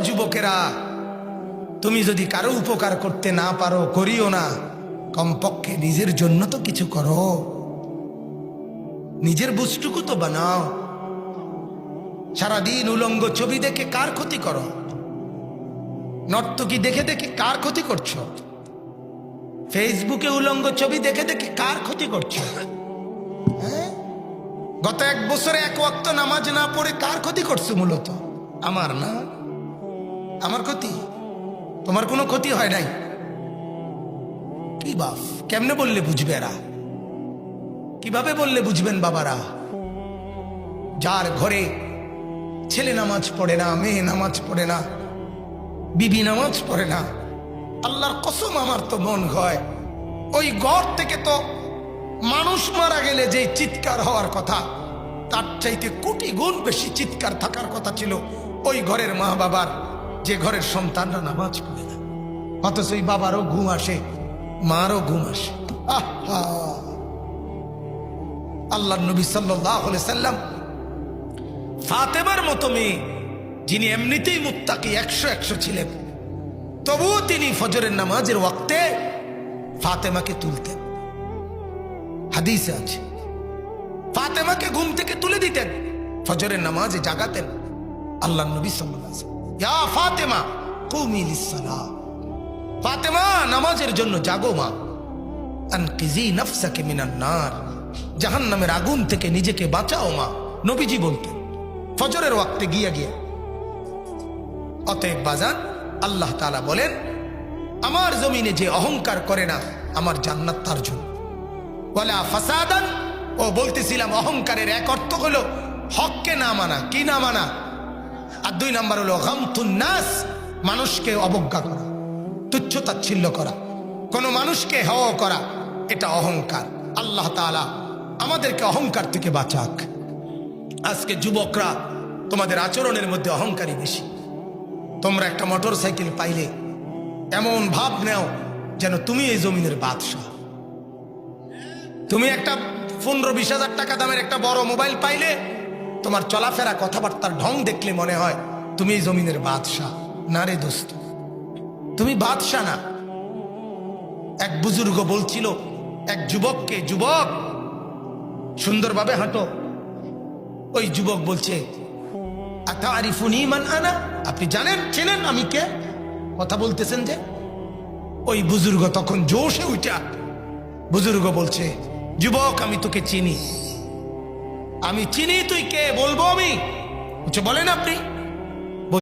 যুবকেরা, তুমি যদি কারো উপকার করতে না পারো, করিও না, কমপক্ষে নিজের জন্য তো কিছু করো, নিজের বুঝটুকু তো বানাও। সারাদিন উলঙ্গ ছবি দেখে কার ক্ষতি করো? নর্তকী দেখে দেখে কার ক্ষতি করছো? ফেসবুকে উলঙ্গ ছবি দেখে দেখে কার ক্ষতি করছো? গত 1 বছরে 1 ওয়াক্ত নামাজ না পড়ে কার ক্ষতি করছো? মূলত আমার না, আমার ক্ষতি। তোমার কোনো ক্ষতি হয় নাই। কি বাপ, কেমনে বললে বুঝবে এরা? কিভাবে বললে বুঝবেন বাবারা? যার ঘরে ছেলে নামাজ পড়ে না, মেয়ে নামাজ পড়ে না, বিবি নামাজ পড়ে না, আল্লাহর কসম আমার তো মন হয় ওই ঘর থেকে তো মানুষ মারা গেলে যে চিৎকার হওয়ার কথা, তার চাইতে কোটি গুণ বেশি চিৎকার থাকার কথা ছিল ওই ঘরের মা বাবার, যে ঘরের সন্তানরা নামাজ পড়ে না। অথচ ওই বাবারও ঘুম আসে, মারও ঘুম আসে। আহা, আল্লাহর নবী সাল্লাল্লাহু আলাইহি সাল্লাম ফাতেমার মতো মেয়ে, যিনি এমনিতেই মুত্তাকি 100 ছিলেন, তবুও তিনি ফজরের নামাজের ওয়াক্তে ফাতেমাকে তুলতেন। হাদিসে আছে, ফাতেমাকে ঘুম থেকে তুলে দিতেন, ফজরের নামাজে জাগাতেন। আল্লাহর নবী সাল্লাল্লাহু আলাইহি ওয়াসাল্লাম, ইয়া ফাতেমা কুমি লিস-সালাহ, ফাতেমা নামাজের জন্য জাগো মা, আনকিজি নাফসাকে মিনান নার, জাহান্নামের আগুন থেকে নিজেকে বাঁচাও মা, নবীজি বলতেন ফজরের ওয়াক্তে গিয়া গিয়া। অতএব বাজান, আল্লাহ তাআলা বলেন, আমার জমিনে যে অহংকার করে না, আমার জান্নাত তার জন্য। ওয়ালা ফাসাদান, ও বলতেছিলাম অহংকারের এক অর্থ হলো হককে না মানা। কি না মানা? আর 2 নাম্বার হলো গামতুন নাস, মানুষকে অবজ্ঞা করা, তুচ্ছ তাচ্ছিল্য করা, কোন মানুষকে হেয় করা, এটা অহংকার। আল্লাহ তাআলা আমাদেরকে অহংকার থেকে বাঁচাক। আজকে যুবকরা, তোমাদের আচরণের মধ্যে অহংকারী বেশি। তোমরা একটা মোটর সাইকেল পাইলে এমন ভাব নেও যেন তুমি এই জমিনের বাদশাহ। তুমি একটা 15-20 হাজার টাকা দামের একটা বড় মোবাইল পাইলে তোমার চলাফেরা কথাবার্তার ঢং দেখলে মনে হয় তুমি এই জমিনের বাদশাহ। না রে দোস্ত, তুমি বাদশাহ না। এক বুজুর্গ বলছিল এক যুবককে, যুবক সুন্দরভাবে হাঁটো। ওই যুবক বলছে, আতারিফুনি মান আনা, আপনি জানেন, চেনেন আমি কে? কথা বলতেছেন যে। ওই বুজুর্গ তখন জোশে উঠা বুজুর্গ বলছে, যুবক আমি তোকে চিনি, আমি চিনি, তুই কে বলবো আমি? বলেন আপনি।